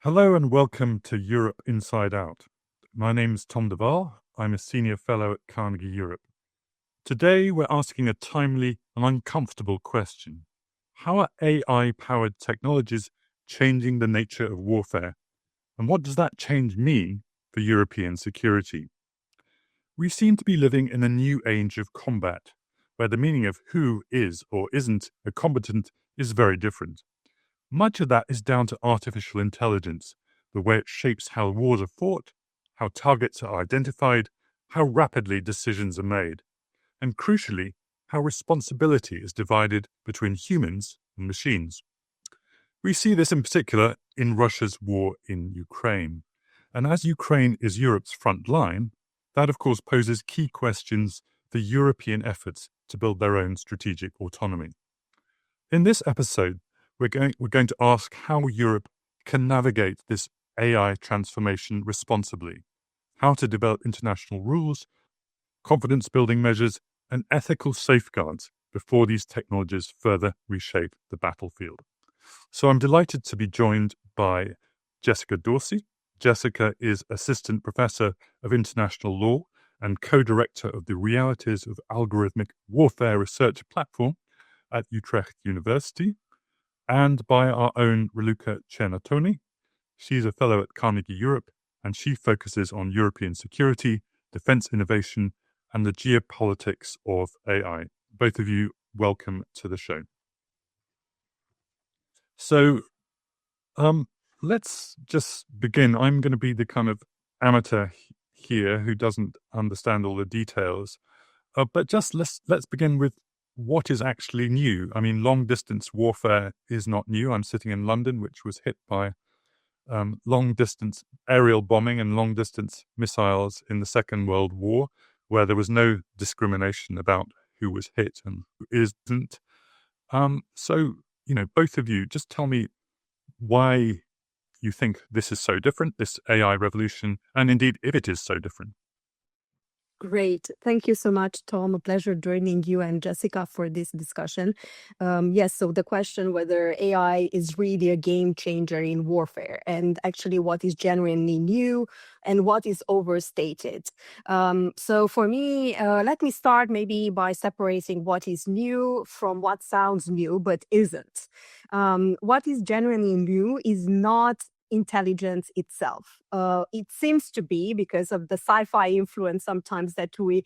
Hello and welcome to Europe Inside Out. My name's Tom de Waal. I'm a senior fellow at Carnegie Europe. Today we're asking a timely and uncomfortable question. How are AI-powered technologies changing the nature of warfare? And what does that change mean for European security? We seem to be living in a new age of combat, where the meaning of who is or isn't a combatant is very different. Much of that is down to artificial intelligence, the way it shapes how wars are fought, how targets are identified, how rapidly decisions are made, and crucially, how responsibility is divided between humans and machines. We see this in particular in Russia's war in Ukraine. And as Ukraine is Europe's front line, that of course poses key questions for European efforts to build their own strategic autonomy. In this episode, we're going to ask how Europe can navigate this AI transformation responsibly, how to develop international rules, confidence-building measures, and ethical safeguards before these technologies further reshape the battlefield. So I'm delighted to be joined by Jessica Dorsey. Jessica is Assistant Professor of International Law and co-director of the Realities of Algorithmic Warfare Research Platform at Utrecht University, and by our own Raluca Csernatoni. She's a fellow at Carnegie Europe, and she focuses on European security, defense innovation, and the geopolitics of AI. Both of you, welcome to the show. So let's just begin. I'm going to be the kind of amateur here who doesn't understand all the details, but just let's begin with what is actually new. I mean, long-distance warfare is not new. I'm sitting in London, which was hit by long-distance aerial bombing and long-distance missiles in the Second World War, where there was no discrimination about who was hit and who isn't. So, both of you, just tell me why you think this is so different, this AI revolution, and indeed, if it is so different. Great. Thank you so much, Tom. A pleasure joining you and Jessica for this discussion. Yes, so the question whether AI is really a game changer in warfare and actually what is genuinely new and what is overstated. So for me, let me start maybe by separating what is new from what sounds new but isn't. What is genuinely new is not intelligence itself. It seems to be because of the sci-fi influence sometimes that we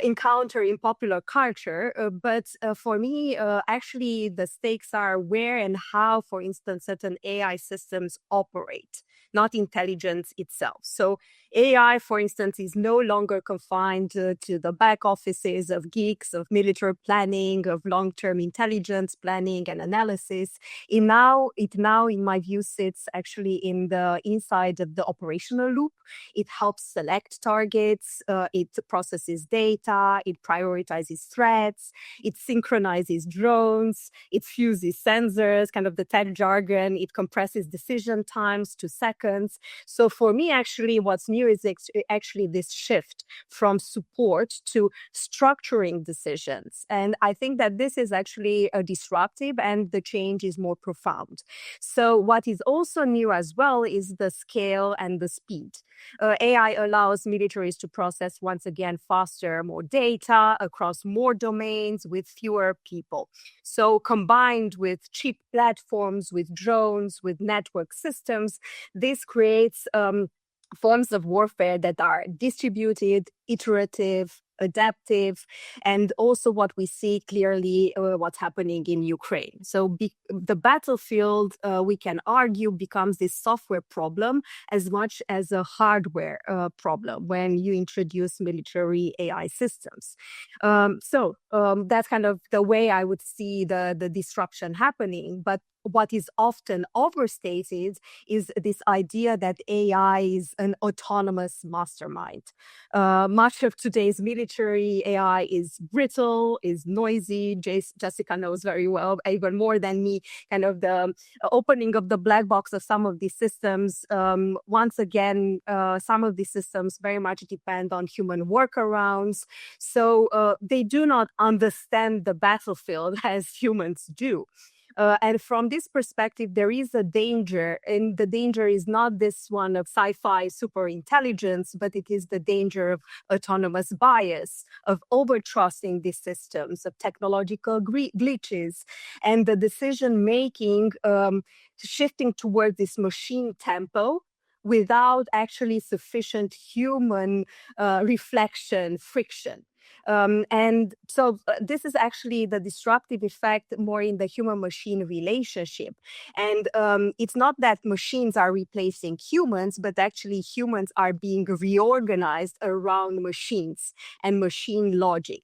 encounter in popular culture. But for me, actually, the stakes are where and how, for instance, certain AI systems operate, not intelligence itself. So AI, for instance, is no longer confined to the back offices of geeks, of military planning, of long-term intelligence planning and analysis. It now, in my view, sits actually in the inside of the operational loop. It helps select targets, it processes data, it prioritizes threats, it synchronizes drones, it fuses sensors, kind of the tech jargon, it compresses decision times to seconds. So for me, actually, what's new is actually this shift from support to structuring decisions. And I think that this is actually disruptive and the change is more profound. So what is also new as well is the scale and the speed. AI allows militaries to process, once again, faster, more data across more domains with fewer people. So combined with cheap platforms, with drones, with network systems, this creates forms of warfare that are distributed, iterative, adaptive, and also what we see clearly what's happening in Ukraine. So the battlefield, we can argue, becomes this software problem as much as a hardware problem when you introduce military AI systems. So that's kind of the way I would see the disruption happening. But what is often overstated is this idea that AI is an autonomous mastermind. Much of today's military AI is brittle, is noisy. Jessica knows very well, even more than me, kind of the opening of the black box of some of these systems. Once again, some of these systems very much depend on human workarounds. So they do not understand the battlefield as humans do. And from this perspective, there is a danger, and the danger is not this one of sci-fi super intelligence, but it is the danger of autonomous bias, of overtrusting these systems, of technological glitches, and the decision making shifting towards this machine tempo without actually sufficient human reflection, friction. And so this is actually the disruptive effect more in the human-machine relationship. And it's not that machines are replacing humans, but actually humans are being reorganized around machines and machine logic.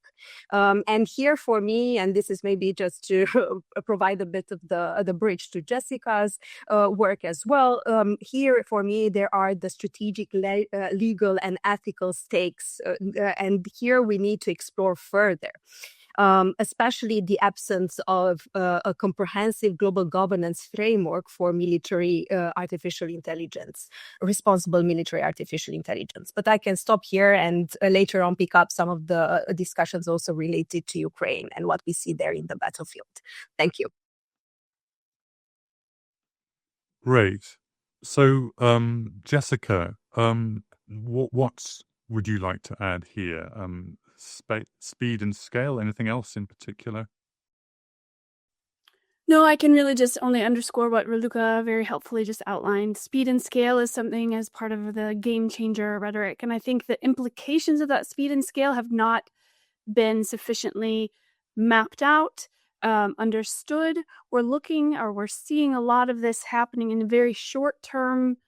And here for me, and this is maybe just to provide a bit of the bridge to Jessica's work as well, here for me, there are the strategic, legal, and ethical stakes. And here we need to explore further. Especially the absence of a comprehensive global governance framework for military artificial intelligence, responsible military artificial intelligence. But I can stop here and later on pick up some of the discussions also related to Ukraine and what we see there in the battlefield. Thank you. Great. So, Jessica, what would you like to add here? Speed and scale, anything else in particular? No, I can really just only underscore what Raluca very helpfully just outlined. Speed and scale is something as part of the game changer rhetoric. And I think the implications of that speed and scale have not been sufficiently mapped out, understood. We're seeing a lot of this happening in a very short term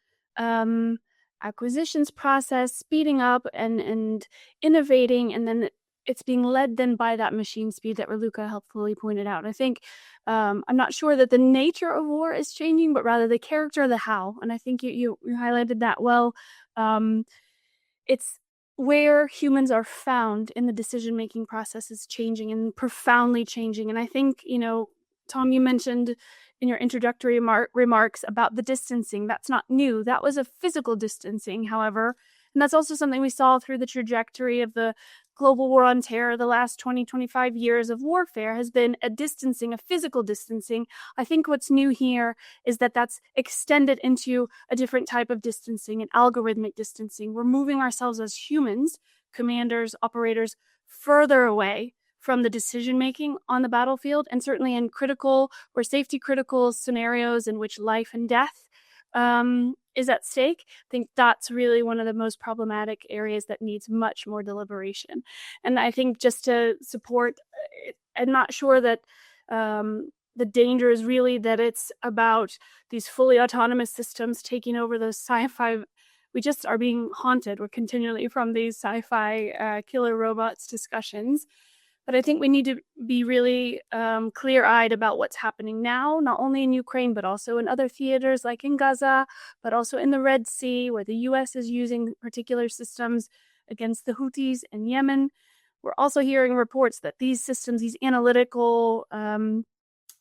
acquisitions process, speeding up and innovating, and then it's being led then by that machine speed that Raluca helpfully pointed out. I think I'm not sure that the nature of war is changing, but rather the character of the how. And I think you highlighted that well. It's where humans are found in the decision-making process is changing and profoundly changing. And I think, Tom, you mentioned in your introductory remarks about the distancing. That's not new. That was a physical distancing, however. And that's also something we saw through the trajectory of the global war on terror. The last 25 years of warfare has been a distancing, a physical distancing. I think what's new here is that that's extended into a different type of distancing, an algorithmic distancing. We're moving ourselves as humans, commanders, operators, further away from the decision-making on the battlefield, and certainly in critical or safety-critical scenarios in which life and death is at stake. I think that's really one of the most problematic areas that needs much more deliberation. And I think just to support, I'm not sure that the danger is really that it's about these fully autonomous systems taking over those sci-fi. We just are being haunted. We're continually from these sci-fi killer robots discussions. But I think we need to be really clear-eyed about what's happening now, not only in Ukraine, but also in other theaters like in Gaza, but also in the Red Sea, where the U.S. is using particular systems against the Houthis in Yemen. We're also hearing reports that these systems, these analytical,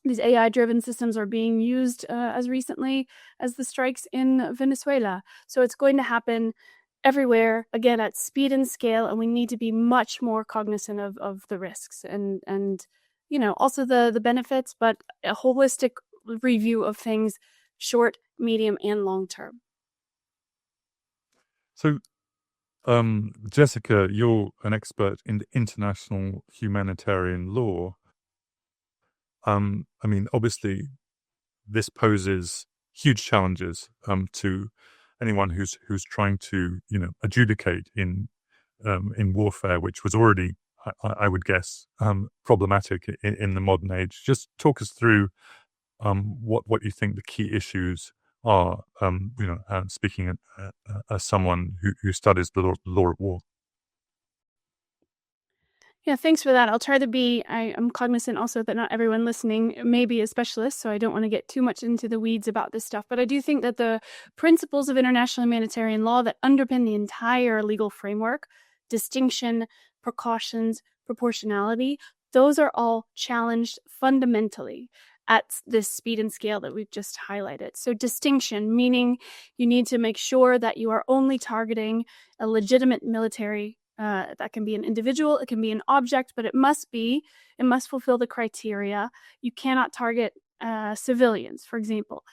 these AI-driven systems are being used as recently as the strikes in Venezuela. So it's going to happen everywhere, again, at speed and scale, and we need to be much more cognizant of the risks and also the benefits, but a holistic review of things, short, medium, and long term. So, Jessica, you're an expert in international humanitarian law. Obviously, this poses huge challenges to anyone who's trying to adjudicate in warfare, which was already, I would guess, problematic in the modern age. Just talk us through what you think the key issues are. Speaking as someone who studies the law of war. Yeah, thanks for that. I'll try to be, I'm cognizant also that not everyone listening may be a specialist, so I don't want to get too much into the weeds about this stuff. But I do think that the principles of international humanitarian law that underpin the entire legal framework, distinction, precautions, proportionality, those are all challenged fundamentally at this speed and scale that we've just highlighted. So distinction, meaning you need to make sure that you are only targeting a legitimate military. That can be an individual, it can be an object, but it must fulfill the criteria. You cannot target civilians, for example.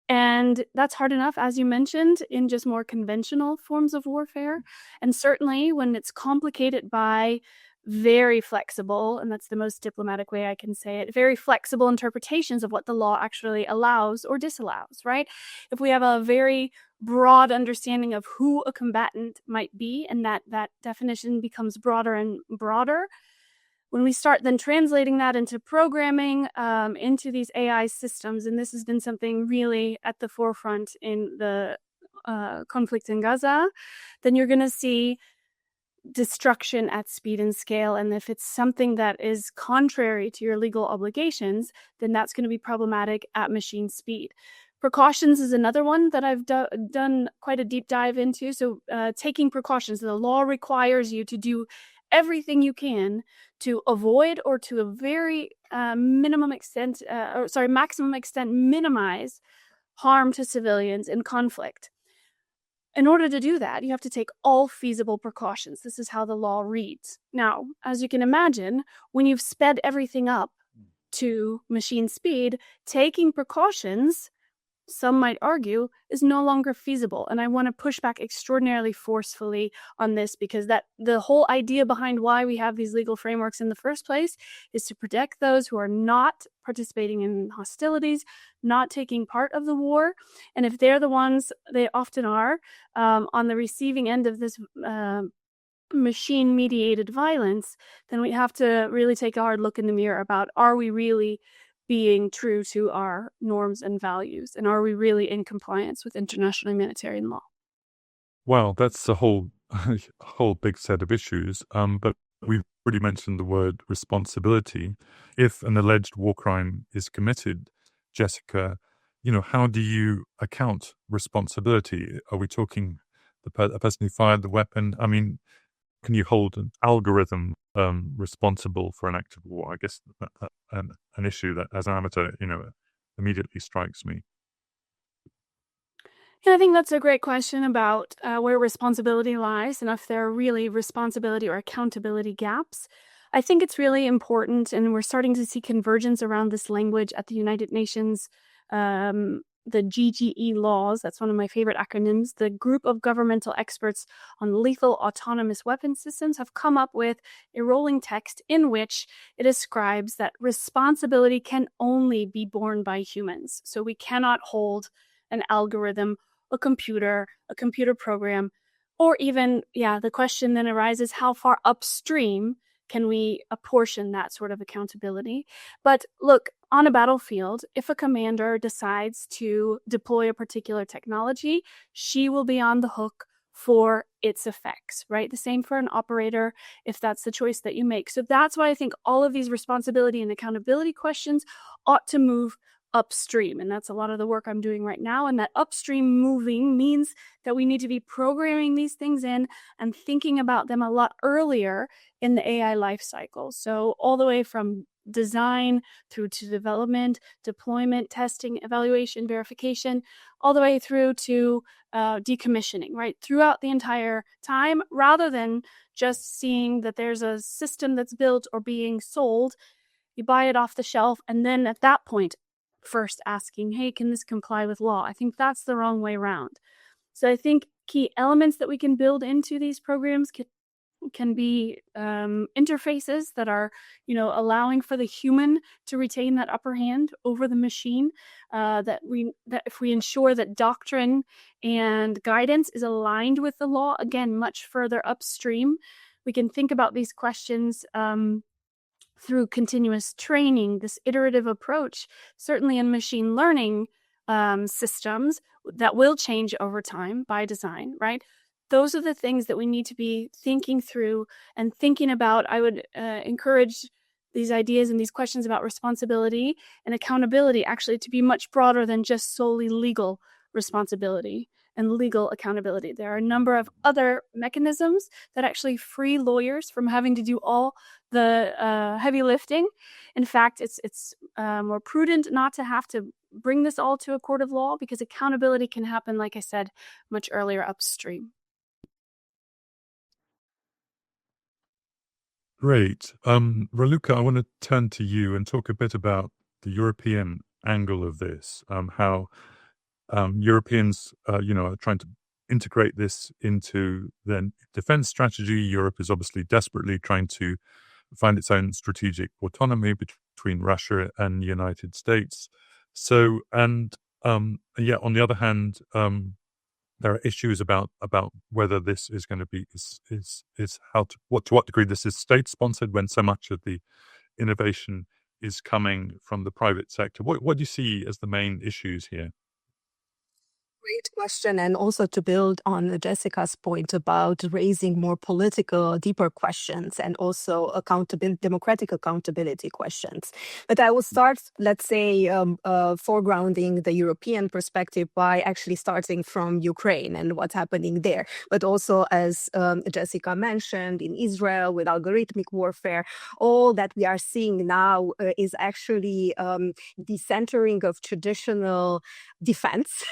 And that's hard enough, as you mentioned, in just more conventional forms of warfare. And certainly when it's complicated by very flexible, and that's the most diplomatic way I can say it, very flexible interpretations of what the law actually allows or disallows, right? If we have a very broad understanding of who a combatant might be, and that definition becomes broader and broader, when we start then translating that into programming, into these AI systems, and this has been something really at the forefront in the conflict in Gaza, then you're going to see destruction at speed and scale. And if it's something that is contrary to your legal obligations, then that's going to be problematic at machine speed. Precautions is another one that I've done quite a deep dive into. So taking precautions, the law requires you to do everything you can to avoid or to a very maximum extent minimize harm to civilians in conflict. In order to do that, you have to take all feasible precautions. This is how the law reads. Now, as you can imagine, when you've sped everything up to machine speed, taking precautions, some might argue, is no longer feasible. And I want to push back extraordinarily forcefully on this, because that the whole idea behind why we have these legal frameworks in the first place is to protect those who are not participating in hostilities, not taking part of the war. And if they're the ones, they often are, on the receiving end of this machine-mediated violence, then we have to really take a hard look in the mirror about, are we really being true to our norms and values, and are we really in compliance with international humanitarian law? Well, that's a whole big set of issues. But we've already mentioned the word responsibility. If an alleged war crime is committed, Jessica, how do you account responsibility? Are we talking the person who fired the weapon? I mean, can you hold an algorithm responsible for an act of war? I guess that's an issue that, as an amateur, immediately strikes me. Yeah, I think that's a great question about where responsibility lies and if there are really responsibility or accountability gaps. I think it's really important, and we're starting to see convergence around this language at the United Nations, the GGE laws. That's one of my favorite acronyms. The group of governmental experts on lethal autonomous weapon systems have come up with a rolling text in which it describes that responsibility can only be borne by humans. So we cannot hold an algorithm, a computer program, or even, the question then arises, how far upstream can we apportion that sort of accountability? But look, on a battlefield, if a commander decides to deploy a particular technology, she will be on the hook for its effects, right? The same for an operator, if that's the choice that you make. So that's why I think all of these responsibility and accountability questions ought to move upstream. And that's a lot of the work I'm doing right now. And that upstream moving means that we need to be programming these things in and thinking about them a lot earlier in the AI life cycle. So all the way from design through to development, deployment, testing, evaluation, verification, all the way through to decommissioning, right? Throughout the entire time, rather than just seeing that there's a system that's built or being sold, you buy it off the shelf, and then at that point, first asking, hey, can this comply with law? I think that's the wrong way around. So I think key elements that we can build into these programs can be interfaces that are, allowing for the human to retain that upper hand over the machine. That if we ensure that doctrine and guidance is aligned with the law, again, much further upstream, we can think about these questions through continuous training, this iterative approach, certainly in machine learning systems that will change over time by design, right? Those are the things that we need to be thinking through and thinking about. I would encourage these ideas and these questions about responsibility and accountability actually to be much broader than just solely legal responsibility and legal accountability. There are a number of other mechanisms that actually free lawyers from having to do all the heavy lifting. In fact, it's more prudent not to have to bring this all to a court of law, because accountability can happen, like I said, much earlier upstream. Great. Raluca, I want to turn to you and talk a bit about the European angle of this, how Europeans, are trying to integrate this into their defense strategy. Europe is obviously desperately trying to find its own strategic autonomy between Russia and the United States. So, and on the other hand, there are issues about whether this is going to be to what degree this is state sponsored when so much of the innovation is coming from the private sector. What do you see as the main issues here? Great question. And also to build on Jessica's point about raising more political, deeper questions and also democratic accountability questions. But I will start, let's say, foregrounding the European perspective by actually starting from Ukraine and what's happening there. But also, as Jessica mentioned, in Israel with algorithmic warfare, all that we are seeing now is actually the centering of traditional defense.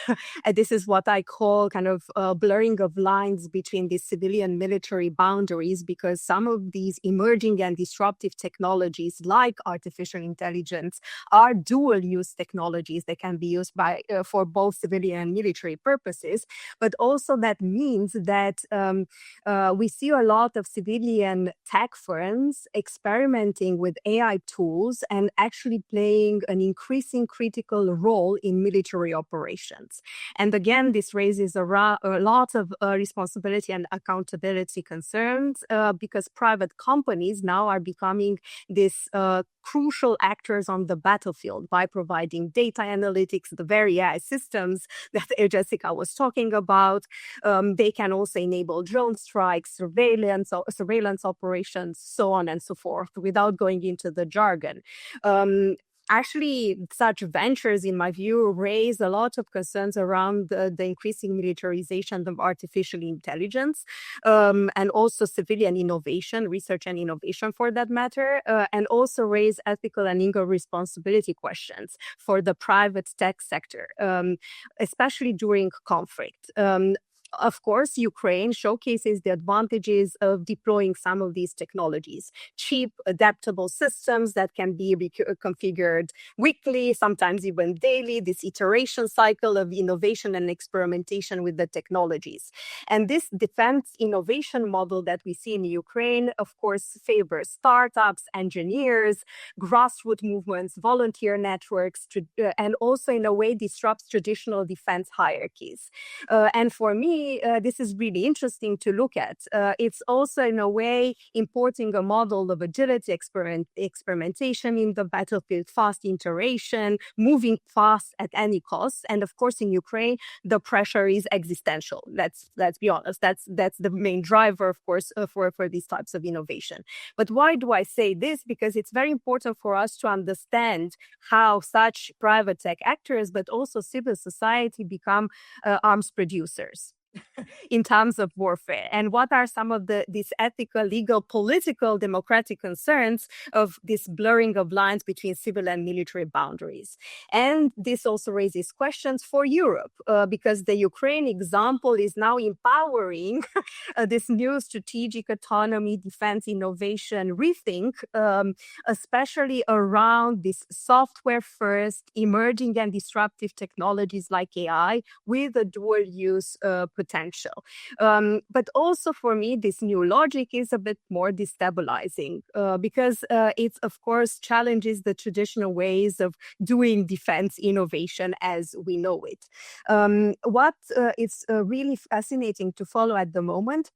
And this is what I call kind of blurring of lines between the civilian military boundaries, because some of these emerging and disruptive technologies like artificial intelligence are dual use technologies that can be used for both civilian and military purposes. But also that means that we see a lot of civilian tech firms experimenting with AI tools and actually playing an increasing critical role in military operations. And again, this raises a lot of responsibility and accountability concerns because private companies now are becoming these crucial actors on the battlefield by providing data analytics, the very AI systems that Jessica was talking about. They can also enable drone strikes, surveillance operations, so on and so forth, without going into the jargon. Actually, such ventures, in my view, raise a lot of concerns around the increasing militarization of artificial intelligence and also civilian innovation, research and innovation for that matter, and also raise ethical and legal responsibility questions for the private tech sector, especially during conflict. Of course, Ukraine showcases the advantages of deploying some of these technologies. Cheap, adaptable systems that can be configured weekly, sometimes even daily, this iteration cycle of innovation and experimentation with the technologies. And this defense innovation model that we see in Ukraine, of course, favors startups, engineers, grassroots movements, volunteer networks, and also in a way disrupts traditional defense hierarchies. And for me, this is really interesting to look at. It's also, in a way, importing a model of agility, experimentation in the battlefield, fast iteration, moving fast at any cost. And of course, in Ukraine, the pressure is existential. Let's be honest. That's the main driver, of course, for these types of innovation. But why do I say this? Because it's very important for us to understand how such private tech actors, but also civil society, become arms producers in terms of warfare, and what are some of these ethical, legal, political, democratic concerns of this blurring of lines between civil and military boundaries. And this also raises questions for Europe, because the Ukraine example is now empowering this new strategic autonomy, defense, innovation rethink, especially around this software first, emerging and disruptive technologies like AI with a dual use potential. But also for me, this new logic is a bit more destabilizing because it, of course, challenges the traditional ways of doing defense innovation as we know it. What is really fascinating to follow at the moment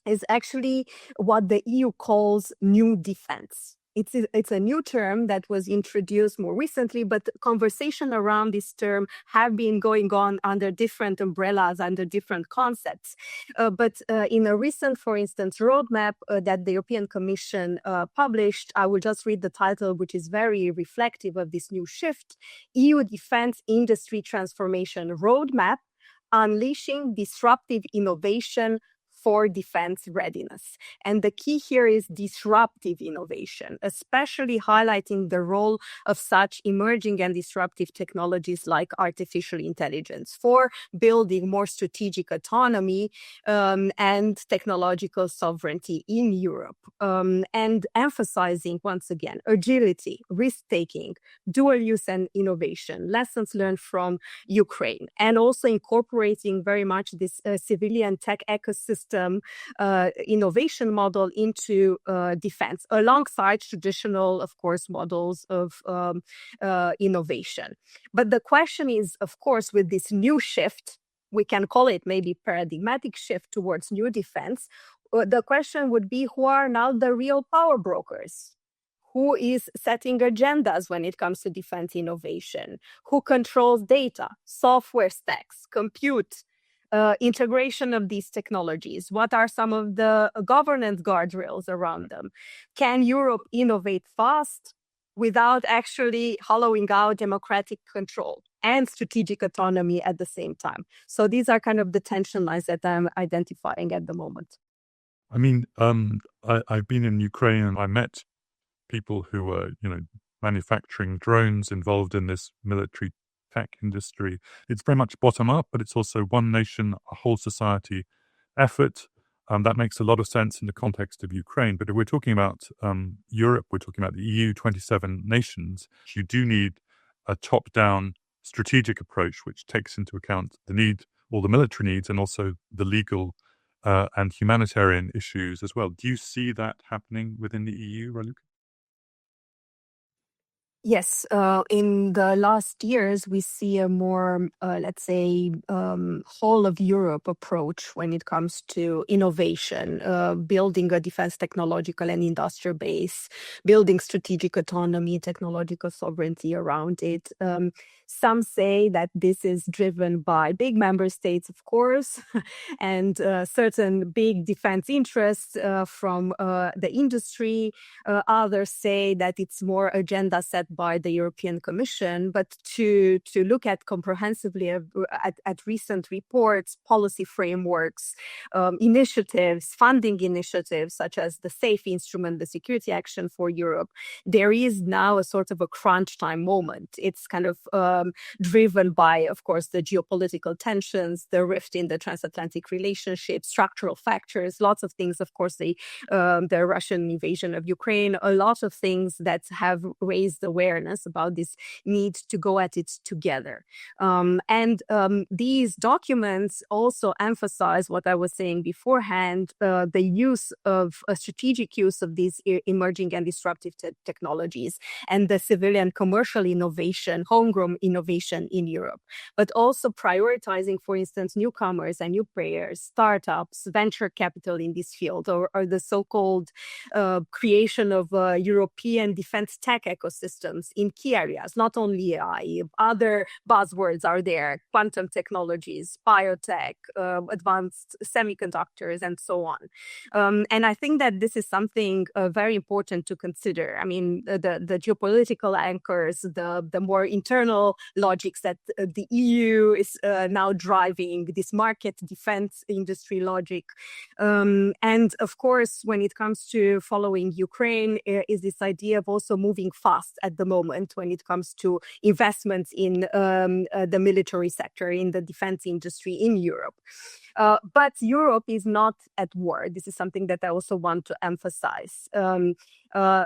is actually what the EU calls new defense. It's a new term that was introduced more recently, but conversation around this term have been going on under different umbrellas, under different concepts. But in a recent, for instance, roadmap that the European Commission published, I will just read the title, which is very reflective of this new shift: EU Defense Industry Transformation Roadmap, Unleashing Disruptive Innovation for defense readiness. And the key here is disruptive innovation, especially highlighting the role of such emerging and disruptive technologies like artificial intelligence for building more strategic autonomy and technological sovereignty in Europe, and emphasizing, once again, agility, risk-taking, dual use and innovation, lessons learned from Ukraine, and also incorporating very much this civilian tech ecosystem innovation model into defense, alongside traditional, of course, models of innovation. But the question is, of course, with this new shift, we can call it maybe paradigmatic shift towards new defense, the question would be, who are now the real power brokers? Who is setting agendas when it comes to defense innovation? Who controls data, software stacks, compute, integration of these technologies? What are some of the governance guardrails around them? Can Europe innovate fast without actually hollowing out democratic control and strategic autonomy at the same time? So these are kind of the tension lines that I'm identifying at the moment. I mean, I've been in Ukraine and I met people who were, manufacturing drones, involved in this military tech industry. It's very much bottom up, but it's also one nation, a whole society effort. That makes a lot of sense in the context of Ukraine. But if we're talking about Europe, we're talking about the EU, 27 nations, you do need a top-down strategic approach, which takes into account the need, all the military needs, and also the legal and humanitarian issues as well. Do you see that happening within the EU, Raluca? Yes, in the last years, we see a more, let's say, whole of Europe approach when it comes to innovation, building a defense technological and industrial base, building strategic autonomy, technological sovereignty around it. Some say that this is driven by big member states, of course, and certain big defense interests from the industry. Others say that it's more agenda set by the European Commission, but to look at comprehensively at recent reports, policy frameworks, initiatives, funding initiatives, such as the SAFE instrument, the Security Action for Europe, there is now a sort of a crunch time moment. It's kind of driven by, of course, the geopolitical tensions, the rift in the transatlantic relationship, structural factors, lots of things, of course, the Russian invasion of Ukraine, a lot of things that have raised awareness about this need to go at it together. And these documents also emphasize what I was saying beforehand, the use of a strategic use of these emerging and disruptive technologies and the civilian commercial innovation, homegrown innovation in Europe, but also prioritizing, for instance, newcomers and new players, startups, venture capital in this field, or the so-called creation of European defense tech ecosystems in key areas, not only AI, other buzzwords are there, quantum technologies, biotech, advanced semiconductors, and so on. And I think that this is something very important to consider. I mean, the geopolitical anchors, the more internal logics that the EU is now driving, this market defense industry logic. And of course, when it comes to following Ukraine, is this idea of also moving fast at the moment when it comes to investments in the military sector, in the defense industry in Europe. But Europe is not at war. This is something that I also want to emphasize.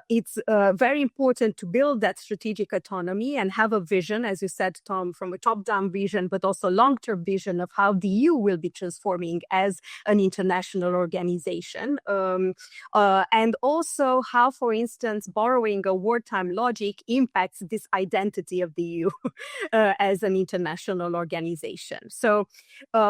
It's very important to build that strategic autonomy and have a vision, as you said, Tom, from a top-down vision, but also long-term vision of how the EU will be transforming as an international organization. And also how, for instance, borrowing a wartime logic impacts this identity of the EU as an international organization. So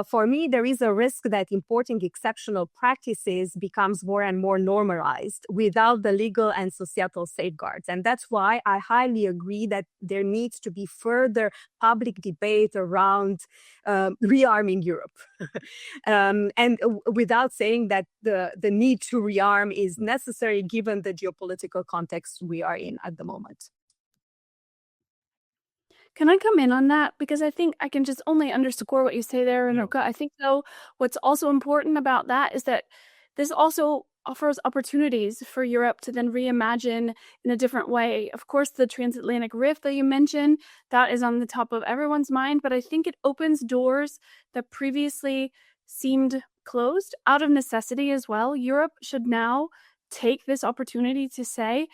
for me, there is a risk that importing exceptional practices becomes more and more normalized without the legal and societal safeguards. And that's why I highly agree that there needs to be further public debate around rearming Europe. And without saying that the need to rearm is necessary given the geopolitical context we are in at the moment. Can I come in on that? Because I think I can just only underscore what you say there, Raluca. I think, though, what's also important about that is that this also offers opportunities for Europe to then reimagine in a different way. Of course, the transatlantic rift that you mentioned, that is on the top of everyone's mind, but I think it opens doors that previously seemed closed out of necessity as well. Europe should now take this opportunity to say,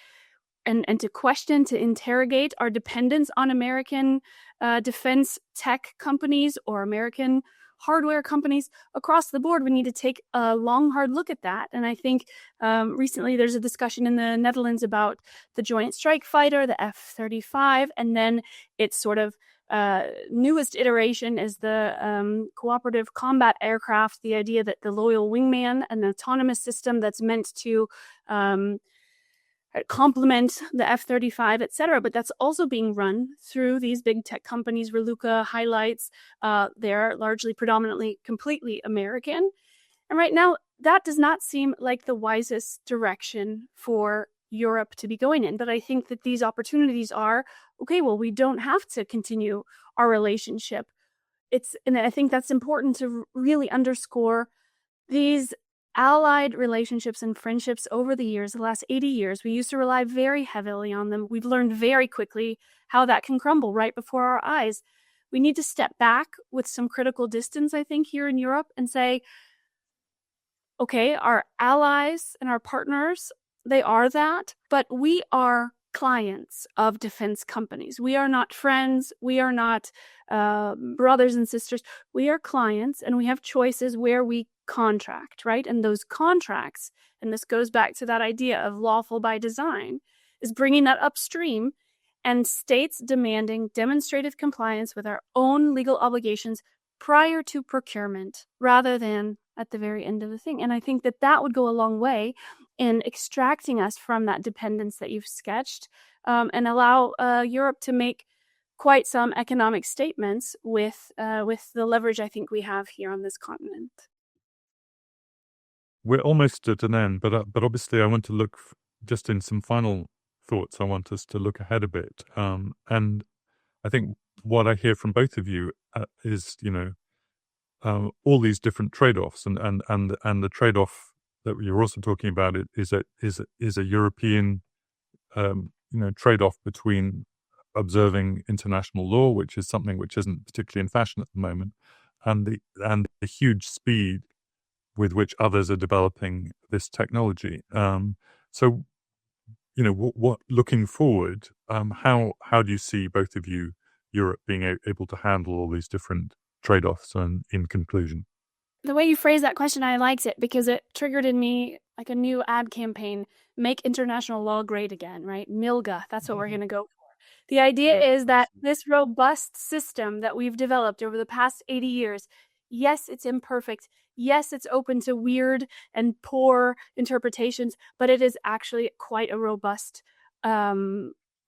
and to question, to interrogate our dependence on American defense tech companies or American hardware companies across the board. We need to take a long, hard look at that. And I think recently there's a discussion in the Netherlands about the Joint Strike Fighter, the F-35, and then its sort of newest iteration is the cooperative combat aircraft, the idea that the loyal wingman, an autonomous system that's meant to complement the F-35, etc. But that's also being run through these big tech companies. Raluca highlights they're largely, predominantly, completely American. And right now, that does not seem like the wisest direction for Europe to be going in. But I think that these opportunities are, okay, well, we don't have to continue our relationship. And I think that's important to really underscore these allied relationships and friendships over the years, the last 80 years. We used to rely very heavily on them. We've learned very quickly how that can crumble right before our eyes. We need to step back with some critical distance, I think, here in Europe and say, okay, our allies and our partners, they are that, but we are clients of defense companies. We are not friends. We are not brothers and sisters. We are clients, and we have choices where we contract, right? And those contracts, and this goes back to that idea of lawful by design, is bringing that upstream and states demanding demonstrative compliance with our own legal obligations prior to procurement rather than at the very end of the thing. And I think that that would go a long way in extracting us from that dependence that you've sketched, and allow Europe to make quite some economic statements with the leverage I think we have here on this continent. We're almost at an end, but obviously I want to look just in some final thoughts. I want us to look ahead a bit, and I think what I hear from both of you is, all these different trade-offs, and the trade-off that you're also talking about is a European trade-off between observing international law, which is something which isn't particularly in fashion at the moment, and the huge speed with which others are developing this technology. So, what looking forward, how do you see, both of you, Europe being able to handle all these different trade-offs? And in conclusion, the way you phrase that question, I liked it because it triggered in me like a new ad campaign: make international law great again, right? MILGA, that's what we're going to go for. The idea is that this robust system that we've developed over the past 80 years, yes, it's imperfect. Yes, it's open to weird and poor interpretations, but it is actually quite a robust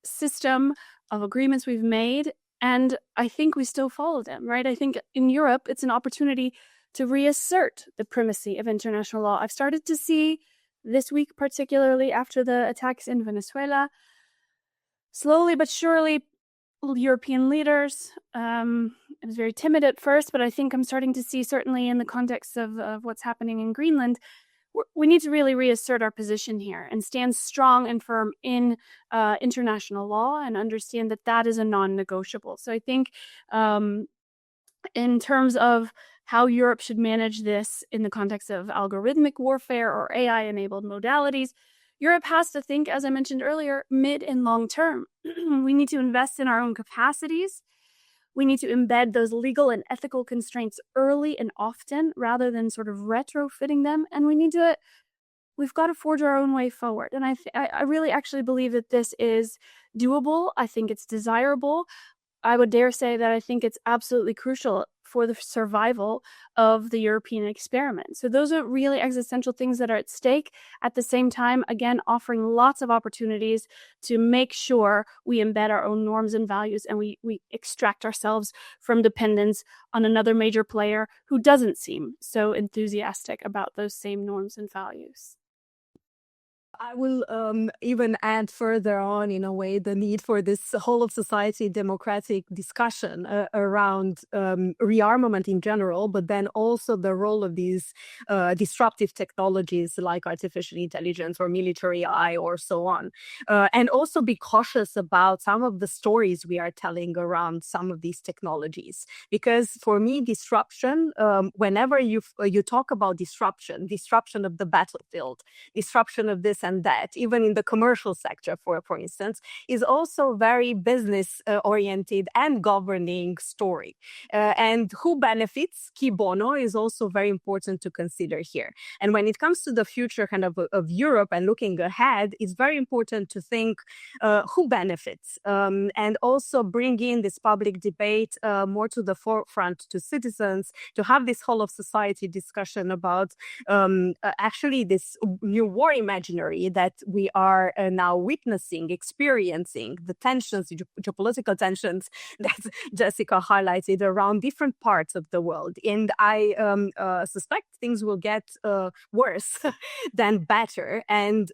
system of agreements we've made. And I think we still follow them, right? I think in Europe, it's an opportunity to reassert the primacy of international law. I've started to see this week, particularly after the attacks in Venezuela, slowly but surely, European leaders, it was very timid at first, but I think I'm starting to see, certainly in the context of what's happening in Greenland, we need to really reassert our position here and stand strong and firm in international law and understand that that is a non-negotiable. So I think in terms of how Europe should manage this in the context of algorithmic warfare or AI-enabled modalities, Europe has to think, as I mentioned earlier, mid and long term. We need to invest in our own capacities. We need to embed those legal and ethical constraints early and often rather than sort of retrofitting them. And we've got to forge our own way forward. And I really actually believe that this is doable. I think it's desirable. I would dare say that I think it's absolutely crucial for the survival of the European experiment. So those are really existential things that are at stake. At the same time, again, offering lots of opportunities to make sure we embed our own norms and values, and we extract ourselves from dependence on another major player who doesn't seem so enthusiastic about those same norms and values. I will even add further on, in a way, the need for this whole of society democratic discussion around rearmament in general, but then also the role of these disruptive technologies like artificial intelligence or military AI or so on. And also be cautious about some of the stories we are telling around some of these technologies. Because for me, disruption, whenever you talk about disruption of the battlefield, disruption of this and that, even in the commercial sector, for instance, is also very business oriented and governing story. And who benefits, qui bono, is also very important to consider here. And when it comes to the future kind of Europe and looking ahead, it's very important to think who benefits, and also bring in this public debate more to the forefront to citizens, to have this whole of society discussion about actually this new war imaginary that we are now witnessing, experiencing, the tensions, geopolitical tensions that Jessica highlighted around different parts of the world. And I suspect things will get worse than better. And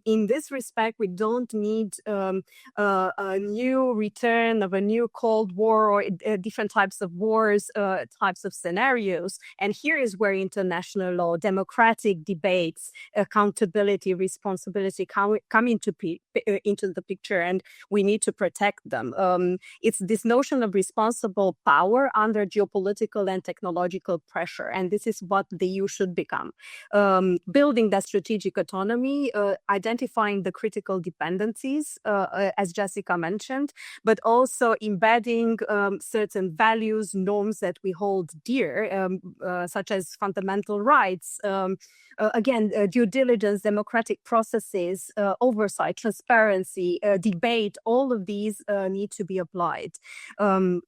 in this respect, we don't need a new return of a new Cold War or different types of wars, types of scenarios. And here is where international law, democratic debates, accountability, responsibility come into the picture, and we need to protect them. It's this notion of responsible power under geopolitical and technological pressure, and this is what the EU should become. Building that strategic autonomy, identifying the critical dependencies, as Jessica mentioned, but also embedding certain values, norms that we hold dear, such as fundamental rights, due diligence, democratic processes, oversight, transparency, debate, all of these need to be applied.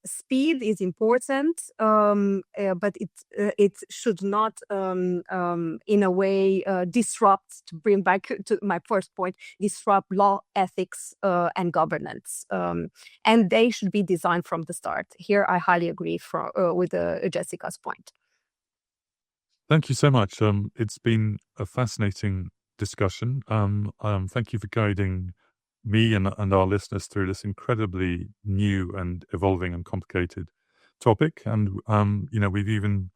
Speed is important, but it should not, in a way, disrupt, to bring back to my first point, disrupt law, ethics, and governance. And they should be designed from the start. Here, I highly agree with Jessica's point. Thank you so much. It's been a fascinating discussion. Thank you for guiding me and our listeners through this incredibly new and evolving and complicated topic. And we've even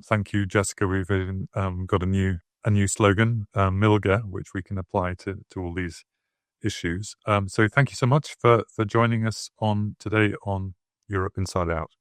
thank you, Jessica. We've even got a new slogan, Milga, which we can apply to all these issues. So thank you so much for joining us today on Europe Inside Out.